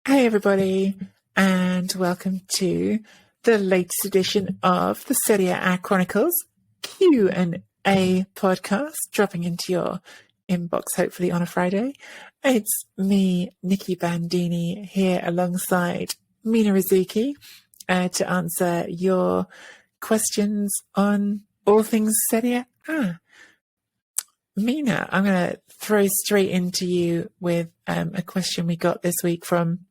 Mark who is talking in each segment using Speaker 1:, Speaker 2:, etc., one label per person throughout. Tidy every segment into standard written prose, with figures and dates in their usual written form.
Speaker 1: Hey everybody, and welcome to the latest edition of the Serie Chronicles Q&A podcast, dropping into your inbox hopefully on a Friday. It's me, Nikki Bandini, here alongside Mina Rizuki to answer your questions on all things Serie A. Mina, I'm going to throw straight into you with a question we got this week from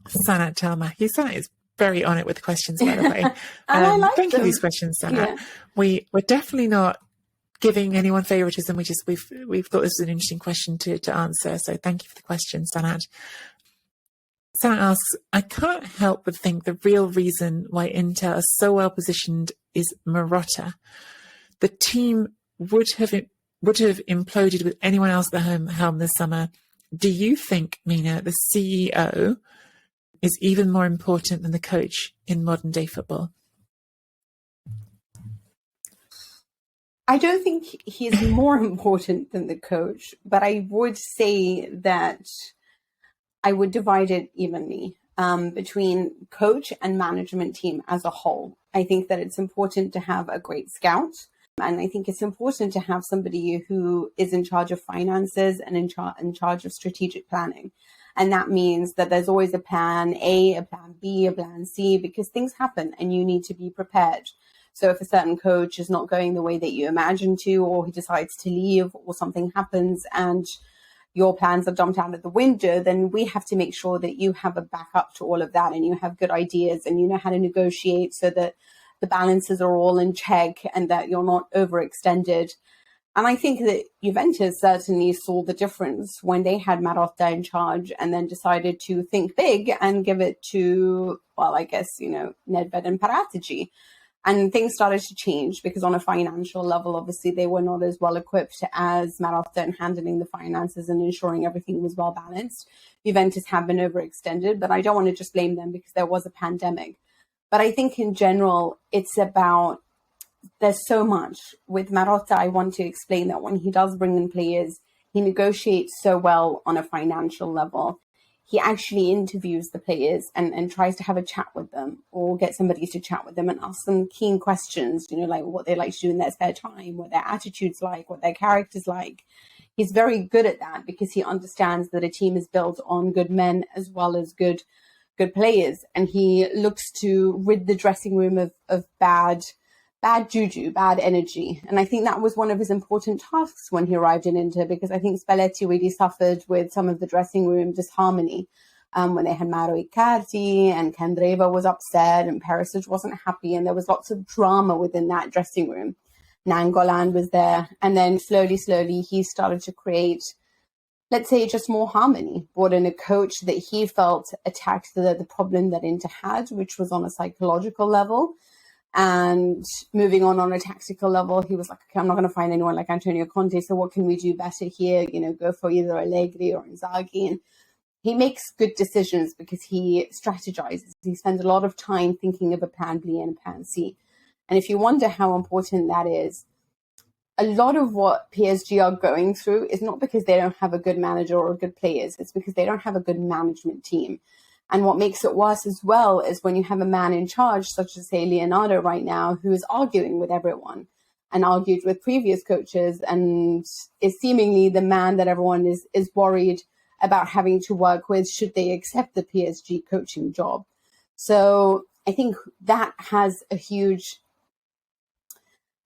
Speaker 1: Sanat Telmaki. Sanat is very on it with questions, by the way.
Speaker 2: I like
Speaker 1: thank
Speaker 2: them.
Speaker 1: you for these questions, Sanat.
Speaker 2: Yeah.
Speaker 1: We're definitely not giving anyone favoritism. We've thought this was an interesting question to answer. So thank you for the question, Sanat. Sanat asks, I can't help but think the real reason why Inter are so well positioned is Marotta. The team would have imploded with anyone else at the helm this summer. Do you think, Mina, the CEO is even more important than the coach in modern day football?
Speaker 2: I don't think he's more important than the coach, but I would say that I would divide it evenly between coach and management team as a whole. I think that it's important to have a great scout, and I think it's important to have somebody who is in charge of finances and in charge of strategic planning. And that means that there's always a plan A, a plan B, a plan C, because things happen and you need to be prepared. So if a certain coach is not going the way that you imagine to, or he decides to leave, or something happens and your plans are dumped out of the window, then we have to make sure that you have a backup to all of that and you have good ideas and you know how to negotiate so that the balances are all in check and that you're not overextended. And I think that Juventus certainly saw the difference when they had Marotta in charge and then decided to think big and give it to, well, I guess, Nedved and Paratici. And things started to change because on a financial level, obviously, they were not as well equipped as Marotta in handling the finances and ensuring everything was well balanced. Juventus have been overextended, but I don't want to just blame them because there was a pandemic. But I think in general, it's about there's so much. With Marotta, I want to explain that when he does bring in players, he negotiates so well on a financial level. He actually interviews the players and tries to have a chat with them or get somebody to chat with them and ask them keen questions, like what they like to do in their spare time, what their attitude's like, what their character's like. He's very good at that because he understands that a team is built on good men as well as good players. And he looks to rid the dressing room of bad juju, bad energy. And I think that was one of his important tasks when he arrived in Inter, because I think Spalletti really suffered with some of the dressing room disharmony when they had Mauro Icardi and Candreva was upset and Perisic wasn't happy. And there was lots of drama within that dressing room. Nangolan was there. And then slowly, he started to create, let's say, just more harmony, brought in a coach that he felt attacked the problem that Inter had, which was on a psychological level. And moving on a tactical level, he was like, okay, I'm not going to find anyone like Antonio Conte. So what can we do better here? Go for either Allegri or Inzaghi. And he makes good decisions because he strategizes. He spends a lot of time thinking of a plan B and a plan C. And if you wonder how important that is, a lot of what PSG are going through is not because they don't have a good manager or good players. It's because they don't have a good management team. And what makes it worse as well is when you have a man in charge, such as, say, Leonardo right now, who is arguing with everyone and argued with previous coaches and is seemingly the man that everyone is worried about having to work with should they accept the PSG coaching job. So I think that has a huge,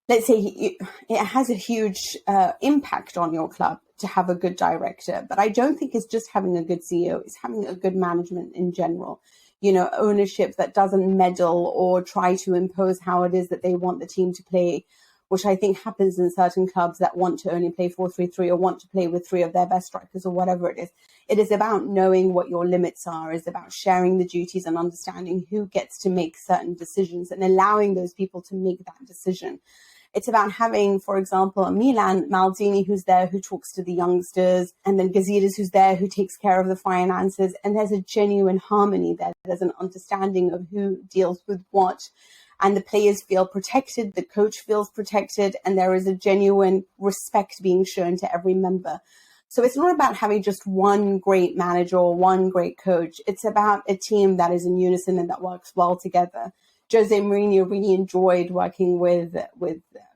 Speaker 2: let's say, it has a huge impact on your club to have a good director. But I don't think it's just having a good CEO, it's having a good management in general. Ownership that doesn't meddle or try to impose how it is that they want the team to play, which I think happens in certain clubs that want to only play 4-3-3 or want to play with three of their best strikers or whatever it is. It is about knowing what your limits are. It's about sharing the duties and understanding who gets to make certain decisions and allowing those people to make that decision. It's about having, for example, Milan, Maldini, who's there, who talks to the youngsters, and then Gazidis, who's there, who takes care of the finances. And there's a genuine harmony there. There's an understanding of who deals with what. And the players feel protected, the coach feels protected, and there is a genuine respect being shown to every member. So it's not about having just one great manager or one great coach. It's about a team that is in unison and that works well together. Jose Mourinho really enjoyed working with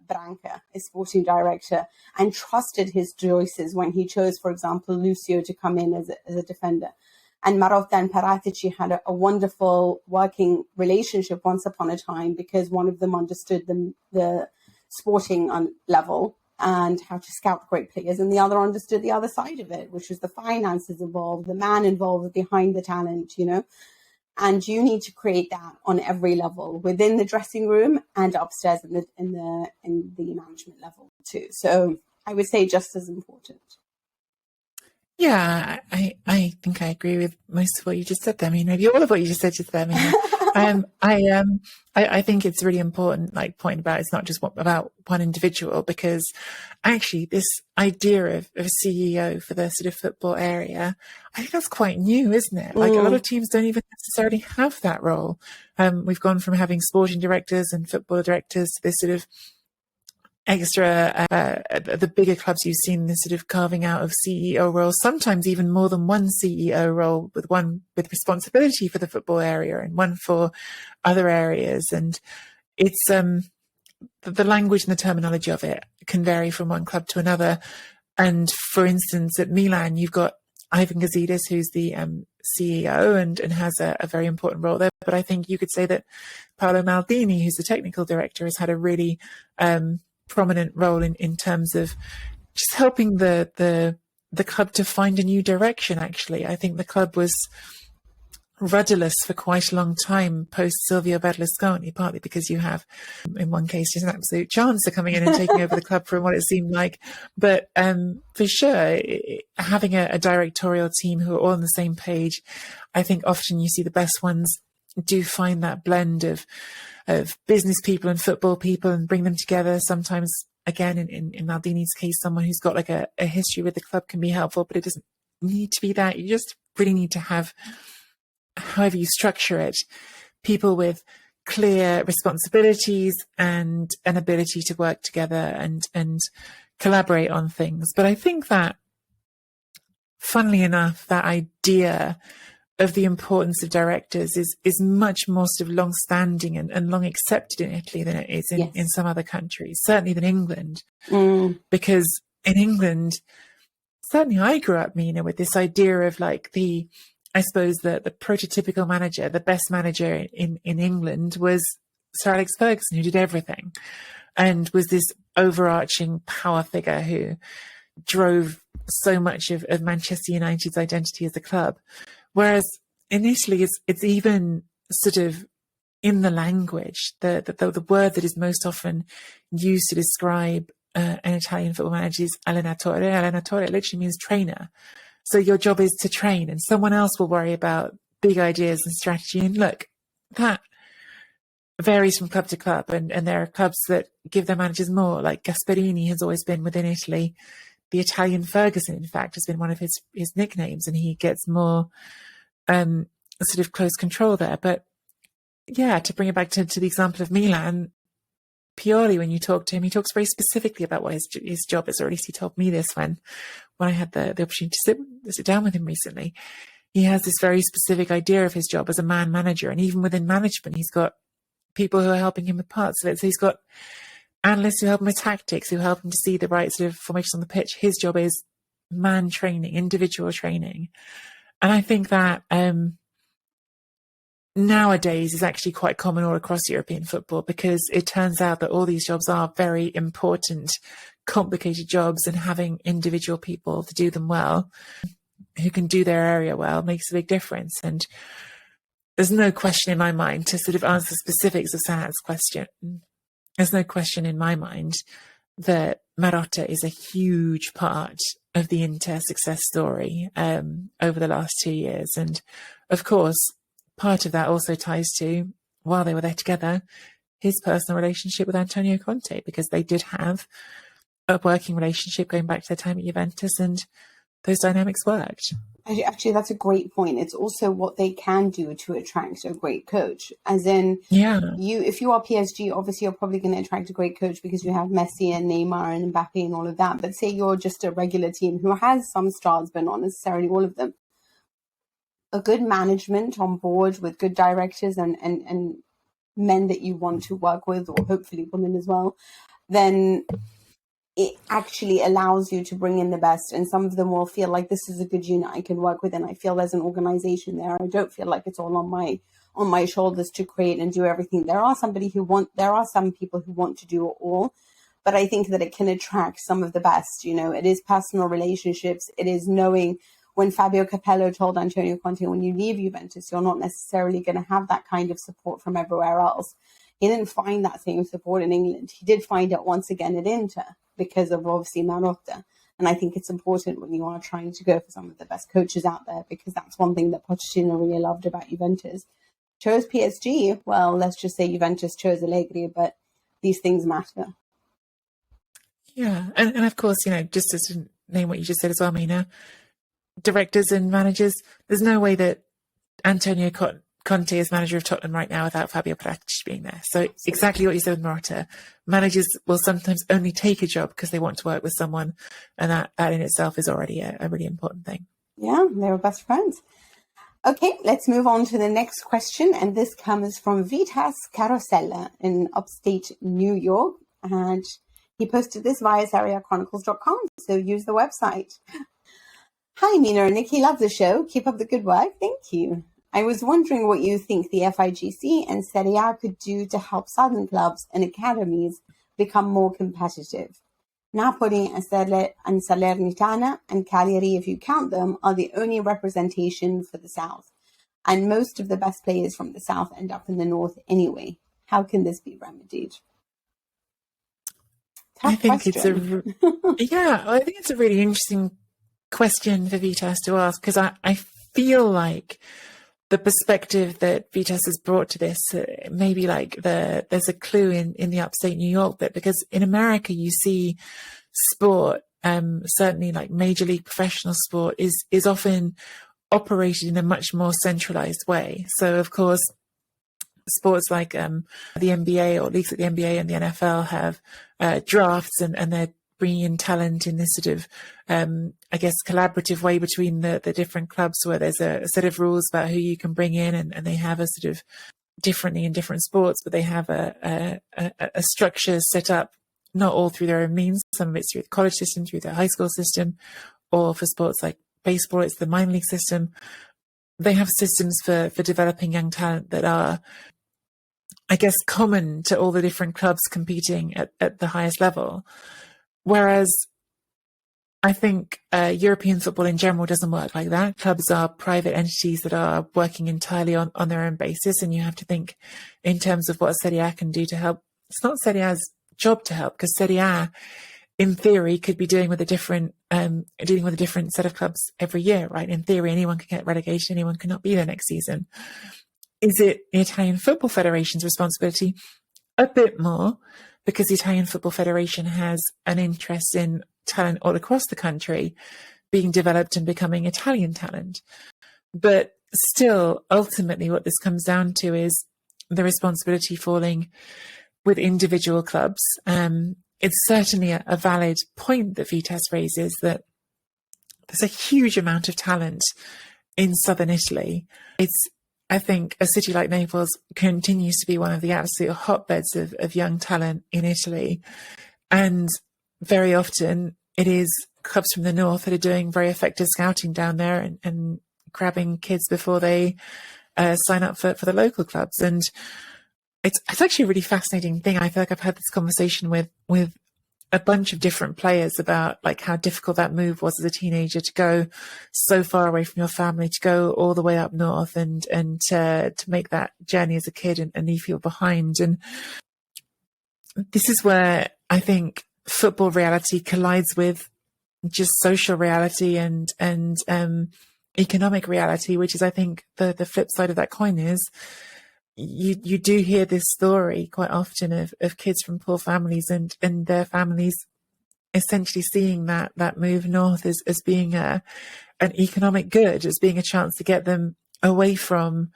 Speaker 2: Branca, his sporting director, and trusted his choices when he chose, for example, Lucio to come in as a defender. And Marotta and Paratici had a wonderful working relationship once upon a time, because one of them understood the sporting level and how to scout great players, and the other understood the other side of it, which was the finances involved, the man involved behind the talent, And you need to create that on every level, within the dressing room and upstairs in the management level too. So I would say just as important.
Speaker 1: Yeah, I think I agree with most of what you just said there. I mean, maybe all of what you just said there. I think it's really important, like, point about it's not just about one individual, because actually this idea of a CEO for the sort of football area, I think that's quite new, isn't it? Like, a lot of teams don't even necessarily have that role. We've gone from having sporting directors and football directors to this sort of extra, the bigger clubs you've seen this sort of carving out of CEO roles, sometimes even more than one CEO role, with one with responsibility for the football area and one for other areas. And it's the language and the terminology of it can vary from one club to another. And for instance, at Milan, you've got Ivan Gazidis, who's the CEO and has a very important role there. But I think you could say that Paolo Maldini, who's the technical director, has had a really prominent role in terms of just helping the club to find a new direction. Actually, I think the club was rudderless for quite a long time post Silvio Berlusconi, partly because you have, in one case, just an absolute chancer coming in and taking over the club from what it seemed like. But for sure, having a directorial team who are all on the same page, I think often you see the best ones do find that blend of business people and football people and bring them together. Sometimes, again, in Maldini's case, someone who's got like a history with the club can be helpful, but it doesn't need to be that. You just really need to have, however you structure it, people with clear responsibilities and an ability to work together and collaborate on things. But I think that, funnily enough, that idea of the importance of directors is much more sort of long-standing and long accepted in Italy than it is in some other countries, certainly than England. Because in England, certainly I grew up, Mina, with this idea of like the prototypical manager, the best manager in England was Sir Alex Ferguson, who did everything and was this overarching power figure who drove so much of Manchester United's identity as a club. Whereas in Italy, it's even sort of in the language, the word that is most often used to describe an Italian football manager is allenatore. Allenatore literally means trainer. So your job is to train, and someone else will worry about big ideas and strategy. And look, that varies from club to club, and there are clubs that give their managers more. Like Gasperini has always been within Italy. The Italian Ferguson, in fact, has been one of his nicknames, and he gets more sort of close control there. But yeah, to bring it back to the example of Milan, Pioli, when you talk to him, he talks very specifically about what his job is, or at least he told me this when I had the opportunity to sit down with him recently. He has this very specific idea of his job as a man manager, and even within management, he's got people who are helping him with parts of it. So he's got analysts who help him with tactics, who help him to see the right sort of formations on the pitch. His job is man training, individual training. And I think that nowadays is actually quite common all across European football, because it turns out that all these jobs are very important, complicated jobs, and having individual people to do them well, who can do their area well, makes a big difference. And there's no question in my mind, to sort of answer the specifics of Sanat's question, there's no question in my mind that Marotta is a huge part of the Inter success story over the last 2 years. And of course, part of that also ties to, while they were there together, his personal relationship with Antonio Conte, because they did have a working relationship going back to their time at Juventus. And those dynamics worked.
Speaker 2: Actually, that's a great point. It's also what they can do to attract a great coach. As in, if you are PSG, obviously you're probably going to attract a great coach because you have Messi and Neymar and Mbappe and all of that. But say you're just a regular team who has some stars, but not necessarily all of them. A good management on board with good directors and men that you want to work with, or hopefully women as well, then it actually allows you to bring in the best. And some of them will feel like this is a good unit I can work with, and I feel there's an organization there. I don't feel like it's all on my shoulders to create and do everything. There are some people who want to do it all, but I think that it can attract some of the best. It is personal relationships. It is knowing. When Fabio Capello told Antonio Conte, when you leave Juventus, you're not necessarily going to have that kind of support from everywhere else. He didn't find that same support in England. He did find it once again at Inter because of obviously Marotta. And I think it's important when you are trying to go for some of the best coaches out there, because that's one thing that Pochettino really loved about Juventus. Chose PSG, well, let's just say Juventus chose Allegri, but these things matter.
Speaker 1: Yeah, and of course, just to name what you just said as well, Mina, directors and managers, there's no way that Antonio Conte is manager of Tottenham right now without Fabio Paratici being there. So exactly what you said with Marotta, managers will sometimes only take a job because they want to work with someone, and that in itself is already a really important thing.
Speaker 2: Yeah, they were best friends. Okay, let's move on to the next question, and this comes from Vitas Carosella in upstate New York, and he posted this via SerieChronicles.com, so use the website. Hi, Mina and Nikki. Love the show. Keep up the good work. Thank you. I was wondering what you think the FIGC and Serie A could do to help southern clubs and academies become more competitive. Napoli and Salernitana and Cagliari, if you count them, are the only representation for the south. And most of the best players from the south end up in the north anyway. How can this be remedied?
Speaker 1: I think it's a really interesting question for Vitas to ask, because I feel like the perspective that Vitas has brought to this, maybe like there's a clue in the upstate New York bit, because in America you see sport, certainly like major league professional sport is often operated in a much more centralized way. So of course, sports like the NBA or leagues like the NBA and the NFL have drafts, and they're bringing in talent in this sort of, collaborative way between the different clubs, where there's a set of rules about who you can bring in, and they have a sort of differently in different sports, but they have a structure set up, not all through their own means. Some of it's through the college system, through the high school system, or for sports like baseball, it's the minor league system. They have systems for developing young talent that are, I guess, common to all the different clubs competing at the highest level. Whereas I think European football in general doesn't work like that. Clubs are private entities that are working entirely on their own basis, and you have to think in terms of what Serie A can do to help. It's not Serie A's job to help, because Serie A, in theory, could be dealing with a different set of clubs every year, right? In theory, anyone can get relegation, anyone cannot be there next season. Is it the Italian Football Federation's responsibility? A bit more, because the Italian Football Federation has an interest in talent all across the country being developed and becoming Italian talent. But still, ultimately, what this comes down to is the responsibility falling with individual clubs. It's certainly a valid point that Vitas raises, that there's a huge amount of talent in southern Italy. I think a city like Naples continues to be one of the absolute hotbeds of young talent in Italy. And very often it is clubs from the north that are doing very effective scouting down there and grabbing kids before they sign up for the local clubs. And it's actually a really fascinating thing. I feel like I've had this conversation with a bunch of different players about like how difficult that move was as a teenager, to go so far away from your family, to go all the way up north and to make that journey as a kid and leave you behind. And this is where I think football reality collides with just social reality and economic reality, which is, I think, the flip side of that coin is you do hear this story quite often of kids from poor families and their families essentially seeing that move north as being an economic good, as being a chance to get them away from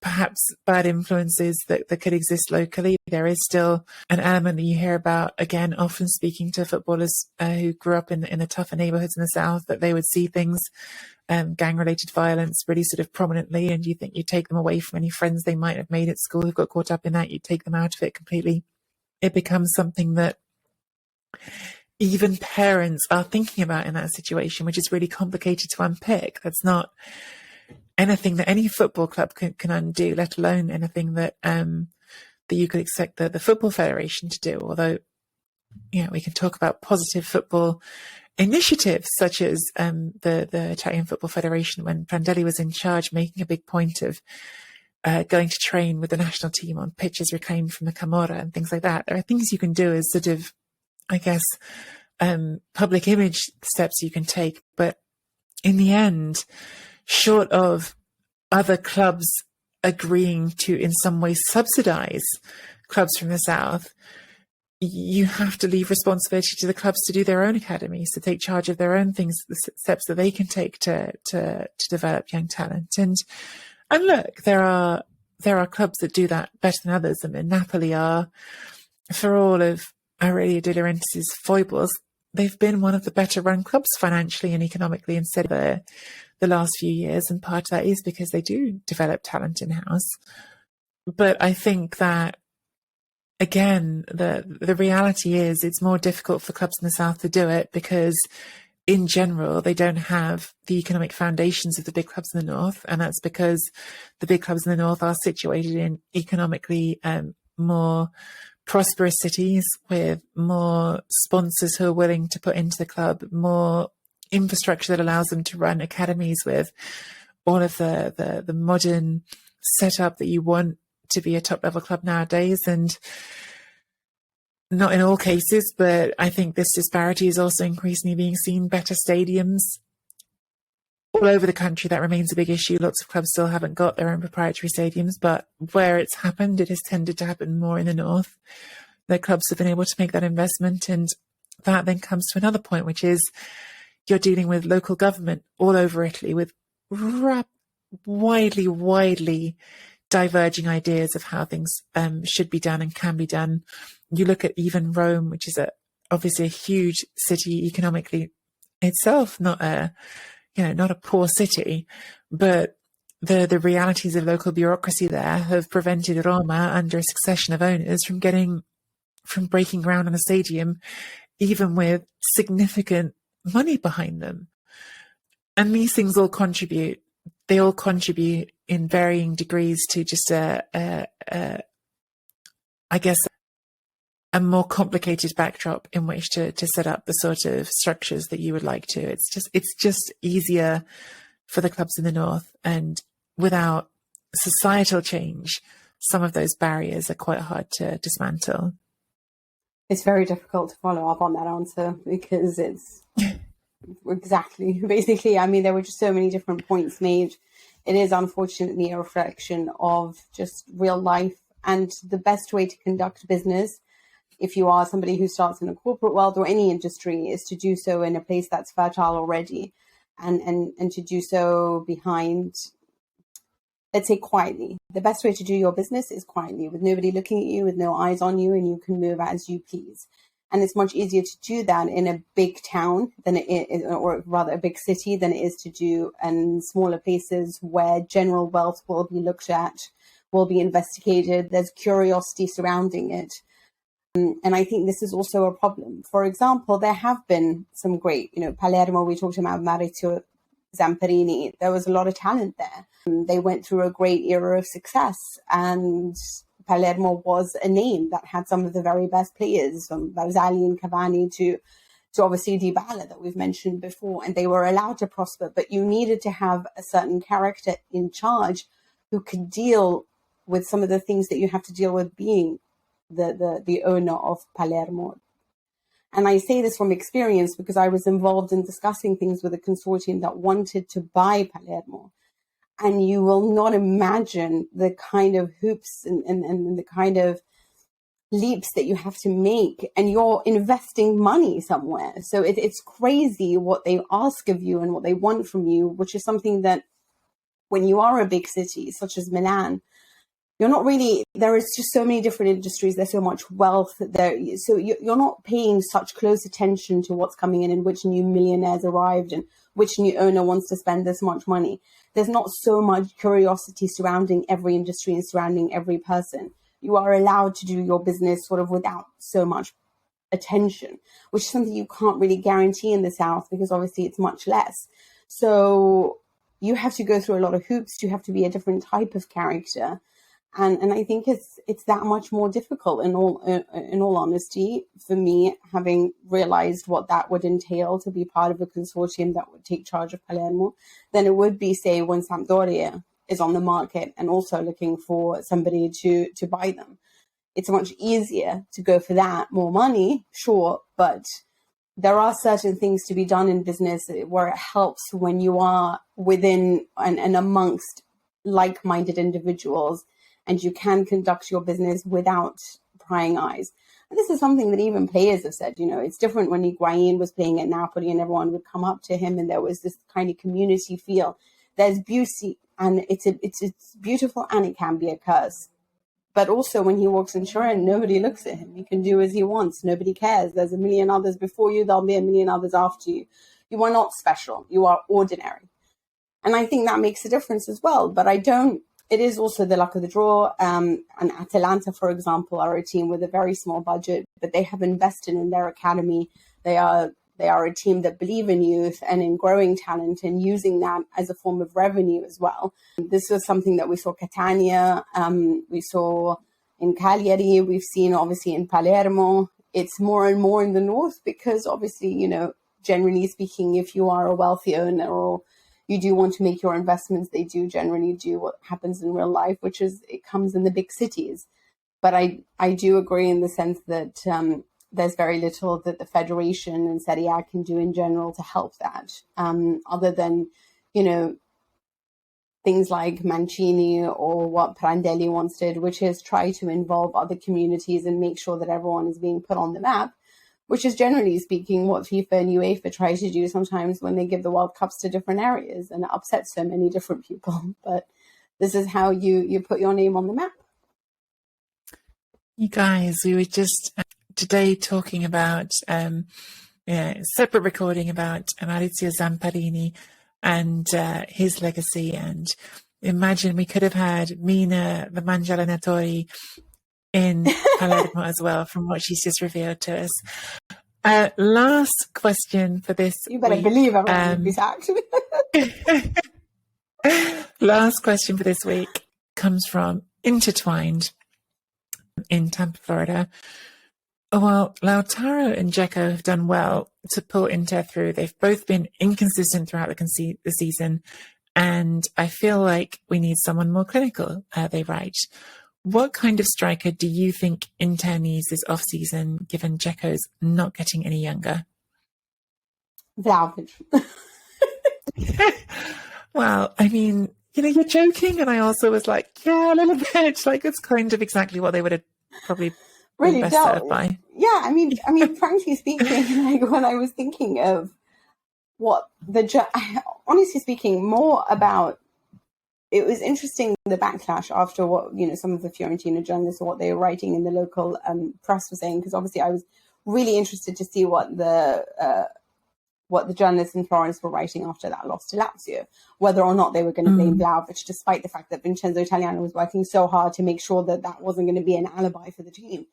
Speaker 1: perhaps bad influences that could exist locally. There is still an element that you hear about, again, often speaking to footballers who grew up in the tougher neighborhoods in the South, that they would see things, gang-related violence really sort of prominently, and you think you take them away from any friends they might have made at school who've got caught up in that, you take them out of it completely. It becomes something that even parents are thinking about in that situation, which is really complicated to unpick. That's not anything that any football club can undo, let alone anything that that you could expect the Football Federation to do. Although, we can talk about positive football initiatives such as the Italian Football Federation, when Prandelli was in charge, making a big point of going to train with the national team on pitches reclaimed from the Camorra and things like that. There are things you can do as sort of, I guess, public image steps you can take. But in the end, short of other clubs agreeing to in some way subsidize clubs from the South, you have to leave responsibility to the clubs to do their own academies, to take charge of their own things, the steps that they can take to develop young talent. And look, there are clubs that do that better than others. I mean, Napoli are, for all of Aurelio De Laurentiis's foibles, they've been one of the better run clubs financially and economically instead of the last few years. And part of that is because they do develop talent in-house. But I think that, again, the reality is it's more difficult for clubs in the South to do it because in general, they don't have the economic foundations of the big clubs in the North. And that's because the big clubs in the North are situated in economically more prosperous cities with more sponsors who are willing to put into the club, more infrastructure that allows them to run academies with all of the modern setup that you want to be a top level club nowadays. And not in all cases, but I think this disparity is also increasingly being seen. Better stadiums all over the country, that remains a big issue. Lots of clubs still haven't got their own proprietary stadiums, but where it's happened, it has tended to happen more in the North. The clubs have been able to make that investment. And that then comes to another point, which is you're dealing with local government all over Italy with widely diverging ideas of how things should be done and can be done. You look at even Rome, which is obviously a huge city economically itself, not a poor city, but the realities of local bureaucracy there have prevented Roma, under a succession of owners, from breaking ground on a stadium, even with significant money behind them. And these things all contribute. They all contribute in varying degrees to just I guess a more complicated backdrop in which to set up the sort of structures that you would like to. It's just easier for the clubs in the North, and without societal change, some of those barriers are quite hard to dismantle.
Speaker 2: It's very difficult to follow up on that answer because it's exactly, basically, I mean, there were just so many different points made. It is unfortunately a reflection of just real life, and the best way to conduct business, if you are somebody who starts in the corporate world or any industry, is to do so in a place that's fertile already, and to do so behind, let's say, quietly. The best way to do your business is quietly, with nobody looking at you, with no eyes on you, and you can move as you please. And it's much easier to do that in a big town than it is, or rather a big city, than it is to do in smaller places where general wealth will be looked at, will be investigated. There's curiosity surrounding it. And I think this is also a problem. For example, there have been some great, Palermo, we talked about Maurizio Zamperini. There was a lot of talent there. They went through a great era of success, and Palermo was a name that had some of the very best players, from Barzagli and Cavani to obviously Dybala that we've mentioned before, and they were allowed to prosper. But you needed to have a certain character in charge who could deal with some of the things that you have to deal with being the owner of Palermo. And I say this from experience because I was involved in discussing things with a consortium that wanted to buy Palermo. And you will not imagine the kind of hoops and the kind of leaps that you have to make, and you're investing money somewhere. So it's crazy what they ask of you and what they want from you, which is something that when you are a big city such as Milan, you're not really, there is just so many different industries. There's so much wealth there. So you're not paying such close attention to what's coming in and which new millionaires arrived and which new owner wants to spend this much money. There's not so much curiosity surrounding every industry and surrounding every person. You are allowed to do your business sort of without so much attention, which is something you can't really guarantee in the South because obviously it's much less. So you have to go through a lot of hoops. You have to be a different type of character. And I think it's that much more difficult in all honesty for me, having realized what that would entail to be part of a consortium that would take charge of Palermo, than it would be, say, when Sampdoria is on the market and also looking for somebody to buy them. It's much easier to go for that, more money, sure, but there are certain things to be done in business where it helps when you are within and amongst like-minded individuals, and you can conduct your business without prying eyes. And this is something that even players have said, it's different when Higuain was playing at Napoli and everyone would come up to him and there was this kind of community feel. There's beauty, and it's beautiful, and it can be a curse. But also when he walks in Turin, nobody looks at him. He can do as he wants. Nobody cares. There's a million others before you. There'll be a million others after you. You are not special. You are ordinary. And I think that makes a difference as well. But it is also the luck of the draw. And Atalanta, for example, are a team with a very small budget, but they have invested in their academy. They are a team that believe in youth and in growing talent and using that as a form of revenue as well. This was something that we saw Catania, we saw in Cagliari, we've seen obviously in Palermo. It's more and more in the north because obviously, generally speaking, if you are a wealthy owner or you do want to make your investments, they do generally do what happens in real life, which is it comes in the big cities. But I do agree in the sense that there's very little that the Federation and Serie A can do in general to help that, other than, things like Mancini or what Prandelli once did, which is try to involve other communities and make sure that everyone is being put on the map, which is generally speaking what FIFA and UEFA try to do sometimes when they give the World Cups to different areas, and it upsets so many different people. But this is how you put your name on the map.
Speaker 1: You guys, we were just today talking about separate recording about Maurizio Zamparini and his legacy, and imagine we could have had Mina, the Mangialanatori, in Palermo as well, from what she's just revealed to us. Last question for this
Speaker 2: You better
Speaker 1: week.
Speaker 2: believe everyone would be sacked.
Speaker 1: Last question for this week comes from Intertwined in Tampa, Florida. While Lautaro and Dzeko have done well to pull Inter through, they've both been inconsistent throughout the season, and I feel like we need someone more clinical, they write. What kind of striker do you think Inter needs this off-season, given Dzeko's not getting any younger?
Speaker 2: Vlahovic.
Speaker 1: Well, I mean, you're joking, and I also was like, yeah, a little bit. Like, it's kind of exactly what they would have probably
Speaker 2: really
Speaker 1: best served by.
Speaker 2: Yeah, I mean, frankly speaking, like when I was thinking of what honestly speaking, more about, it was interesting the backlash after what some of the Fiorentina journalists or what they were writing in the local press were saying, because obviously I was really interested to see what the journalists in Florence were writing after that loss to Lazio, whether or not they were going to blame Vlahovic, despite the fact that Vincenzo Italiano was working so hard to make sure that that wasn't going to be an alibi for the team.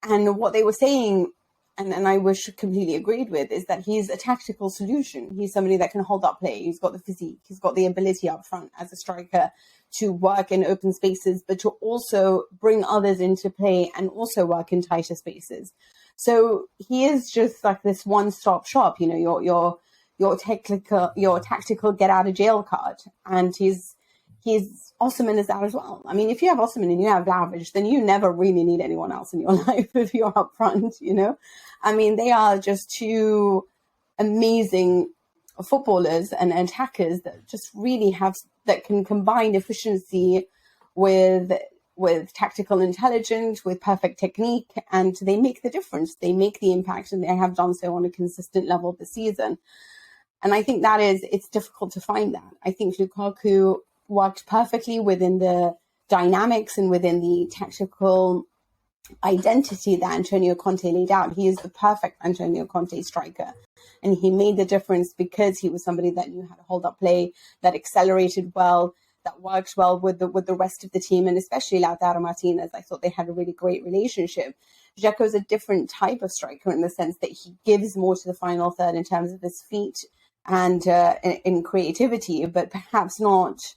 Speaker 2: And what they were saying, and I wish completely agreed with, is that he's a tactical solution. He's somebody that can hold up play. He's got the physique. He's got the ability up front as a striker to work in open spaces, but to also bring others into play and also work in tighter spaces. So he is just like this one-stop shop, your tactical get out of jail card. And he's Osimhen is that as well. I mean, if you have Osimhen and you have Vlahovic, then you never really need anyone else in your life if you're up front, I mean, they are just two amazing footballers and attackers that just really that can combine efficiency with with tactical intelligence, with perfect technique, and they make the difference. They make the impact, and they have done so on a consistent level this season. And I think it's difficult to find that. I think Lukaku worked perfectly within the dynamics and within the tactical identity that Antonio Conte laid out. He is the perfect Antonio Conte striker. And he made the difference because he was somebody that knew how to hold up play, that accelerated well, that worked well with the rest of the team, and especially Lautaro Martinez. I thought they had a really great relationship. Dzeko's a different type of striker in the sense that he gives more to the final third in terms of his feet and in creativity, but perhaps not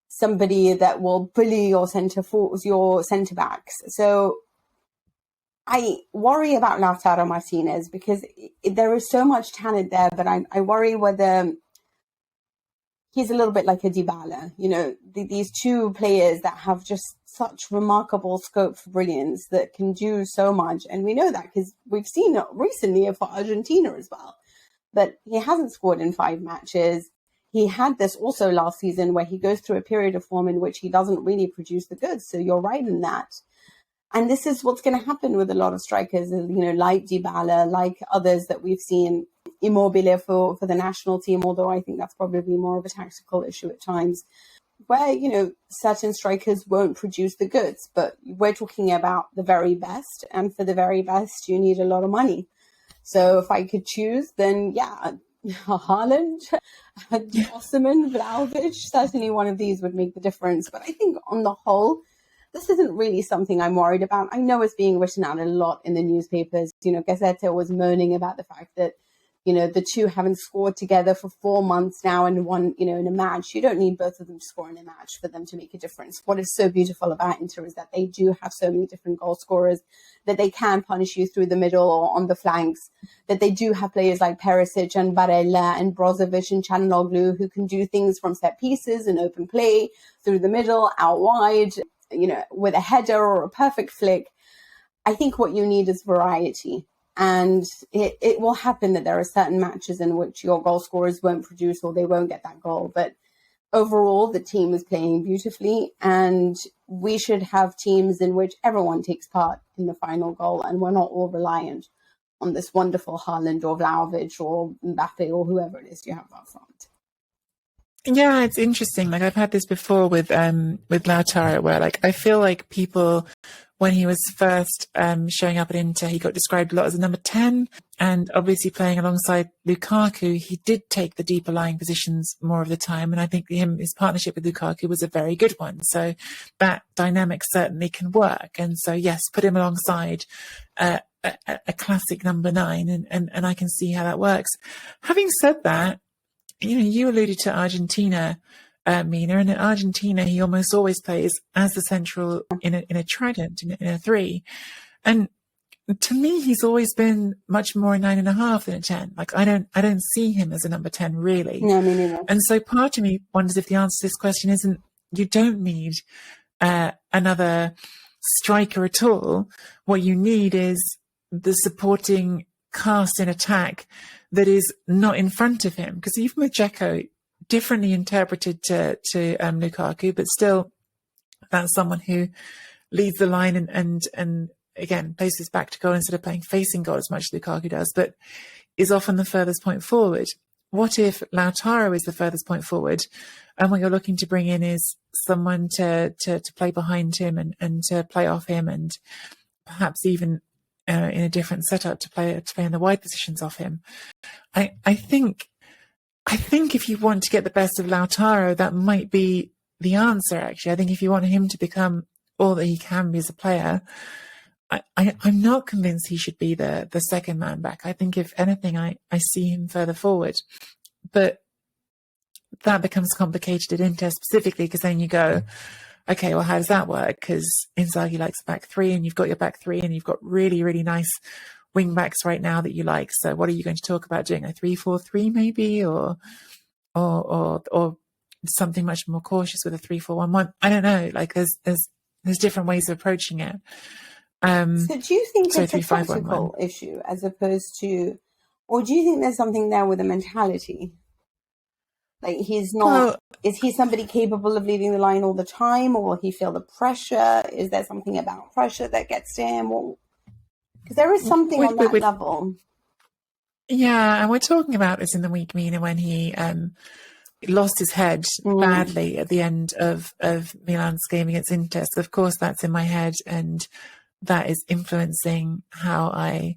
Speaker 2: somebody that will bully your centre backs. So I worry about Lautaro Martinez because there is so much talent there, but I worry whether he's a little bit like a Dybala. You know, these two players that have just such remarkable scope for brilliance that can do so much. And we know that because we've seen it recently for Argentina as well. But he hasn't scored in 5 matches. He had this also last season where he goes through a period of form in which he doesn't really produce the goods. So you're right in that. And this is what's going to happen with a lot of strikers, you know, like Dybala, like others that we've seen, Immobile for the national team, although I think that's probably more of a tactical issue at times, where, you know, certain strikers won't produce the goods. But we're talking about the very best. And for the very best, you need a lot of money. So if I could choose, then yeah, Haaland, Osimhen, Vlahovic, certainly one of these would make the difference. But I think on the whole, this isn't really something I'm worried about. I know it's being written out a lot in the newspapers. You know, Gazzetta was moaning about the fact that, you know, the two haven't scored together for 4 months now and one, you know, in a match. You don't need both of them to score in a match for them to make a difference. What is so beautiful about Inter is that they do have so many different goal scorers, that they can punish you through the middle or on the flanks, that they do have players like Perisic and Barella and Brozovic and Çalhanoğlu who can do things from set pieces and open play through the middle, out wide, you know, with a header or a perfect flick. I think what you need is variety. And it will happen that there are certain matches in which your goal scorers won't produce or they won't get that goal. But overall, the team is playing beautifully, and we should have teams in which everyone takes part in the final goal, and we're not all reliant on this wonderful Haaland or Vlahovic or Mbappe or whoever it is you have up front.
Speaker 1: Yeah, it's interesting. Like I've had this before with Lautaro, where like I feel like people, when he was first showing up at Inter, he got described a lot as a number 10, and obviously playing alongside Lukaku, he did take the deeper lying positions more of the time, and I think his partnership with Lukaku was a very good one. So that dynamic certainly can work, and so yes, put him alongside a classic number 9, and I can see how that works. Having said that, you know, you alluded to Argentina, Mina, and in Argentina, he almost always plays as the central in a trident, in a 3. And to me, he's always been much more a 9.5 than a 10. Like I don't see him as a number 10 really.
Speaker 2: No, me neither.
Speaker 1: And so part of me wonders if the answer to this question isn't you don't need another striker at all. What you need is the supporting cast in attack that is not in front of him, because even with Dzeko, differently interpreted to Lukaku, but still that's someone who leads the line and again places back to goal instead of playing facing goal as much as Lukaku does, but is often the furthest point forward. What if Lautaro is the furthest point forward, and what you're looking to bring in is someone to play behind him and to play off him, and perhaps even in a different setup to play in the wide positions off him? I think if you want to get the best of Lautaro, that might be the answer, actually. I think if you want him to become all that he can be as a player, I'm not convinced he should be the second man back. I think if anything, I see him further forward. But that becomes complicated at Inter specifically, because then you go, okay, well, how does that work? Because Inzaghi likes back 3, and you've got your back 3, and you've got really, really nice wing backs right now that you like. So what are you going to talk about doing? A 3-4-3 maybe, or something much more cautious with a 3-4-1-1? I don't know. Like there's different ways of approaching it.
Speaker 2: So do you think it's a tactical issue as opposed to, or do you think there's something there with the mentality? Like, he's not.
Speaker 1: Well,
Speaker 2: Is he somebody capable of leading the line all the time, or will he feel the pressure? Is there something about pressure that gets to him? Because there is something on that level.
Speaker 1: Yeah, and we're talking about this in the week, Mina, when he lost his head badly at the end of Milan's game against Inter. So of course that's in my head, and that is influencing how I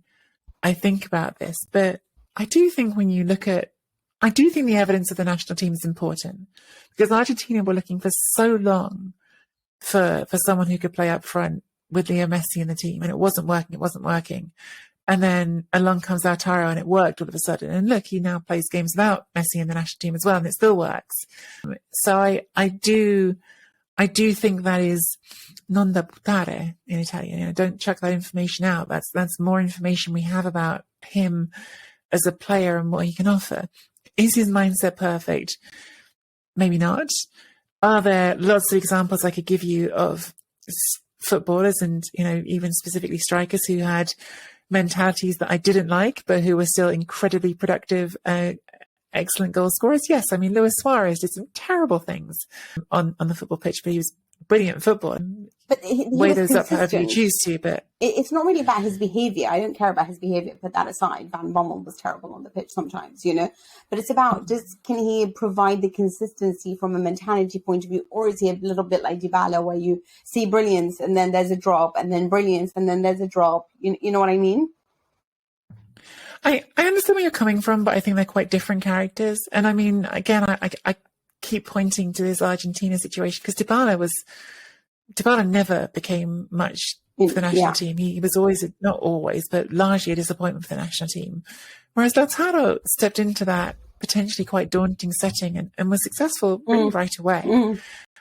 Speaker 1: think about this. But I do think the evidence of the national team is important, because Argentina were looking for so long for someone who could play up front with Leo Messi in the team, and it wasn't working. And then along comes Lautaro, and it worked all of a sudden. And look, he now plays games without Messi in the national team as well, and it still works. So I do think that is non da buttare in Italian. Don't chuck that information out. That's more information we have about him as a player and what he can offer. Is his mindset perfect? Maybe not. Are there lots of examples I could give you of footballers and, even specifically strikers who had mentalities that I didn't like, but who were still incredibly productive, excellent goal scorers? Yes. I mean, Luis Suarez did some terrible things on the football pitch, but he was brilliant at football.
Speaker 2: But he
Speaker 1: weigh
Speaker 2: was
Speaker 1: those up
Speaker 2: consistent.
Speaker 1: however you choose to, but
Speaker 2: it's not really about his behavior. I don't care about his behavior. Put that aside. Van Bommel was terrible on the pitch sometimes, But it's about, can he provide the consistency from a mentality point of view, or is he a little bit like Dybala, where you see brilliance and then there's a drop, and then brilliance and then there's a drop? You know what I mean?
Speaker 1: I understand where you're coming from, but I think they're quite different characters. And I mean, again, I keep pointing to this Argentina situation, because Dybala never became much for the national team. He was always, not always, but largely a disappointment for the national team. Whereas Lautaro stepped into that potentially quite daunting setting and was successful really right away.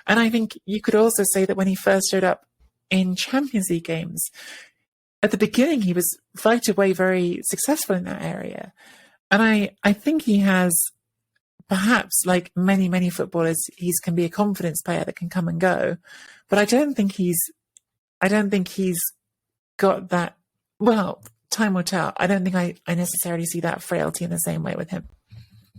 Speaker 1: And I think you could also say that when he first showed up in Champions League games, at the beginning, he was right away very successful in that area. And I think he has, perhaps like many, many footballers, he can be a confidence player that can come and go. But I don't think he's got that. Well, time will tell. I don't think I necessarily see that frailty in the same way with him.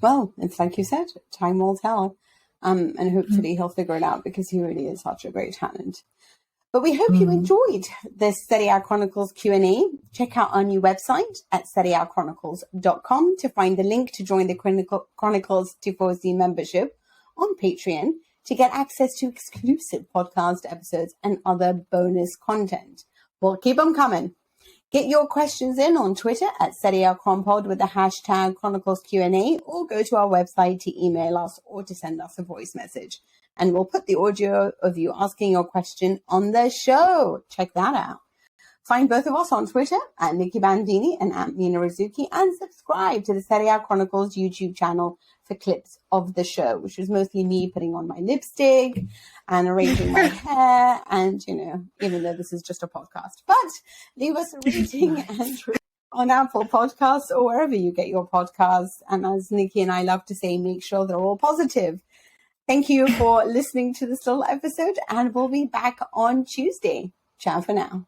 Speaker 2: Well, it's like you said, time will tell. And hopefully he'll figure it out, because he really is such a great talent. But we hope you enjoyed this Serie A Chronicles Q&A. Check out our new website at serieachronicles.com to find the link to join the Chronicles Tifosi membership on Patreon to get access to exclusive podcast episodes and other bonus content. Well, keep them coming. Get your questions in on Twitter at SerieAChronPod with the hashtag Chronicles Q&A, or go to our website to email us or to send us a voice message. And we'll put the audio of you asking your question on the show. Check that out. Find both of us on Twitter at Nikki Bandini and at Mina Rizuki, and subscribe to the Serie A Chronicles YouTube channel for clips of the show, which was mostly me putting on my lipstick and arranging my hair. And, even though this is just a podcast, but leave us a rating and on Apple Podcasts or wherever you get your podcasts. And as Nikki and I love to say, make sure they're all positive. Thank you for listening to this little episode, and we'll be back on Tuesday. Ciao for now.